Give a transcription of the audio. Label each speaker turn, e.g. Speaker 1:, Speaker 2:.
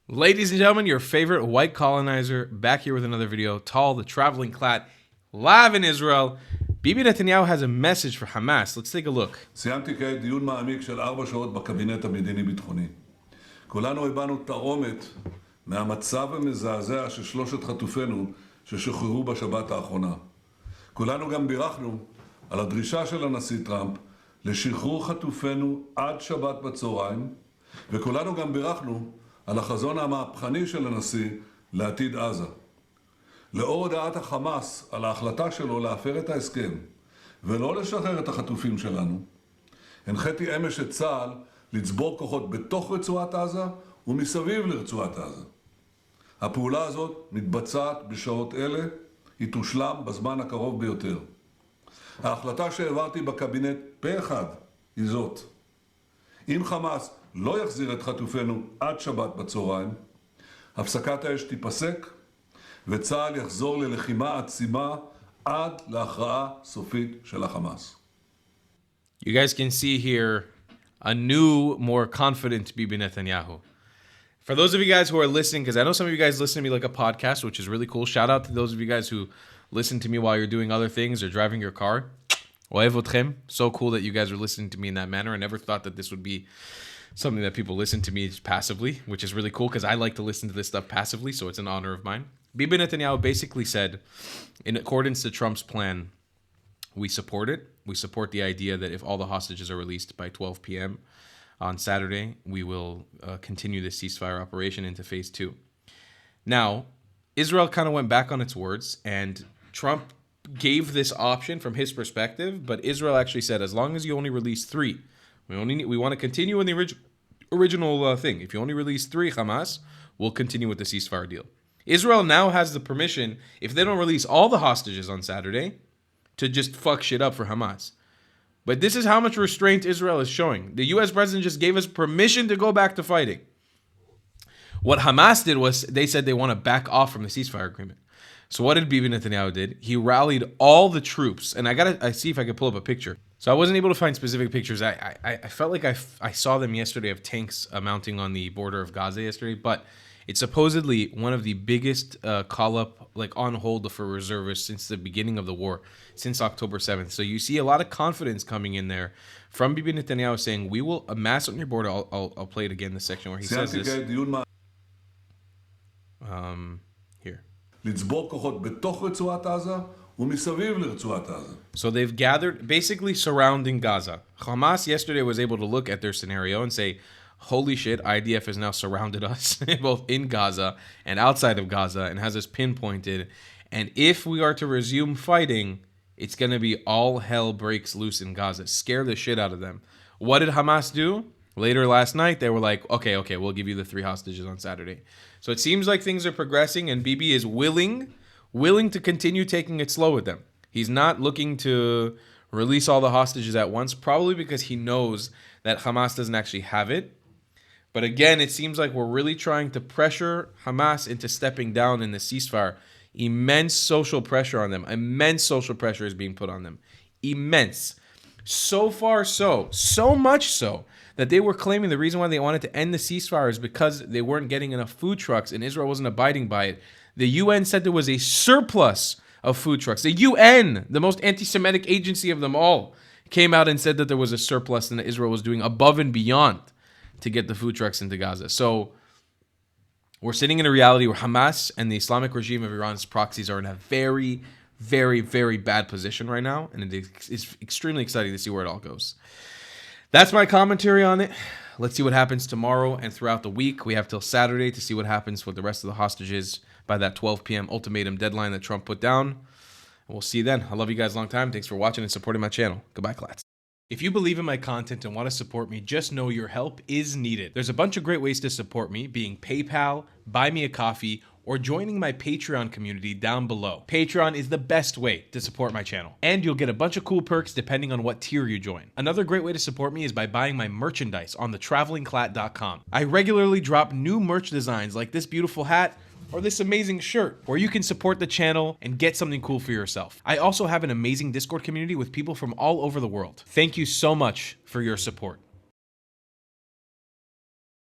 Speaker 1: Ladies and gentlemen, your favorite white colonizer back here with another video. Tal, the traveling clat, live in Israel. Bibi Netanyahu has a message for Hamas. Let's take a look.
Speaker 2: סיימתי כעת דיון מעמיק של 4 שעות בקבינט המדיני-ביטחוני. כולנו הבנו תרעומת מהמצב המזעזע של 3 חטופינו ששוחררו בשבת האחרונה. כולנו גם בירכנו על הדרישה של הנשיא טראמפ לשחרור חטופינו עד שבת בצהריים, וכולנו גם בירכנו על החזון המהפכני של הנשיא לעתיד עזה. לאור הודעת החמאס על ההחלטה שלו להפר את ההסכם ולא לשחרר את החטופים שלנו, הנחיתי אמש את צה"ל לצבור כוחות בתוך רצועת עזה ומסביב לרצועת עזה. הפעולה הזאת מתבצעת בשעות אלה, היא תושלם בזמן הקרוב ביותר. ההחלטה שהעברתי בקבינט פה אחד היא זאת: אם חמאס לא יחזיר את חטופינו עד שבת בצהריים, הפסקת האש תיפסק וצה"ל יחזור ללחימה עצימה עד להכרעה סופית של החמאס.
Speaker 1: You guys can see here a new, more confident Bibi Netanyahu. For those of you guys who are listening, because I know some of you guys listen to me like a podcast, which is really cool. Shout out to those of you guys who listen to me while you're doing other things or driving your car. Ohev otchem. So cool that you guys are listening to me in that manner. I never thought that this would be something that people listen to me passively, which is really cool because I like to listen to this stuff passively, so it's an honor of mine. Bibi Netanyahu basically said, in accordance to Trump's plan, we support it. We support the idea that if all the hostages are released by 12 p.m. on Saturday, we will continue the ceasefire operation into phase 2. Now, Israel kind of went back on its words, and Trump gave this option from his perspective, but Israel actually said, as long as you only release 3, we want to continue in the original thing. If you only release 3 Hamas, we'll continue with the ceasefire deal. Israel now has the permission, if they don't release all the hostages on Saturday, to just fuck shit up for Hamas. But this is how much restraint Israel is showing. The U.S. president just gave us permission to go back to fighting. What Hamas did was they said they want to back off from the ceasefire agreement. So what did Bibi Netanyahu did? He rallied all the troops, and I see if I could pull up a picture. So I wasn't able to find specific pictures. I felt like I saw them yesterday of tanks mounting on the border of Gaza yesterday, but it's supposedly one of the biggest call-up, like on hold for reservists since the beginning of the war, since October 7th. So you see a lot of confidence coming in there from Bibi Netanyahu saying, we will amass on your border. I'll play it again, the section where he says this. Here. So they've gathered, basically surrounding Gaza. Hamas yesterday was able to look at their scenario and say, holy shit, IDF has now surrounded us, both in Gaza and outside of Gaza, and has us pinpointed. And if we are to resume fighting, it's going to be all hell breaks loose in Gaza. Scare the shit out of them. What did Hamas do? Later last night, they were like, okay, we'll give you the 3 hostages on Saturday. So it seems like things are progressing, and Bibi is willing to continue taking it slow with them. He's not looking to release all the hostages at once, probably because he knows that Hamas doesn't actually have it. But again, it seems like we're really trying to pressure Hamas into stepping down in the ceasefire. Immense social pressure on them. Immense social pressure is being put on them. Immense. So far so much so, that they were claiming the reason why they wanted to end the ceasefire is because they weren't getting enough food trucks and Israel wasn't abiding by it. The UN said there was a surplus of food trucks. The UN, the most anti-Semitic agency of them all, came out and said that there was a surplus and that Israel was doing above and beyond to get the food trucks into Gaza. So we're sitting in a reality where Hamas and the Islamic regime of Iran's proxies are in a very, very, very bad position right now. And it's extremely exciting to see where it all goes. That's my commentary on it. Let's see what happens tomorrow and throughout the week. We have till Saturday to see what happens with the rest of the hostages by that 12 p.m. ultimatum deadline that Trump put down. We'll see you then. I love you guys a long time. Thanks for watching and supporting my channel. Goodbye, clats. If you believe in my content and want to support me, just know your help is needed. There's a bunch of great ways to support me, being PayPal, Buy Me a Coffee, or joining my Patreon community down below. Patreon is the best way to support my channel, and you'll get a bunch of cool perks depending on what tier you join. Another great way to support me is by buying my merchandise on thetravelingclat.com. I regularly drop new merch designs like this beautiful hat, or this amazing shirt, where you can support the channel and get something cool for yourself. I also have an amazing Discord community with people from all over the world. Thank you so much for your support.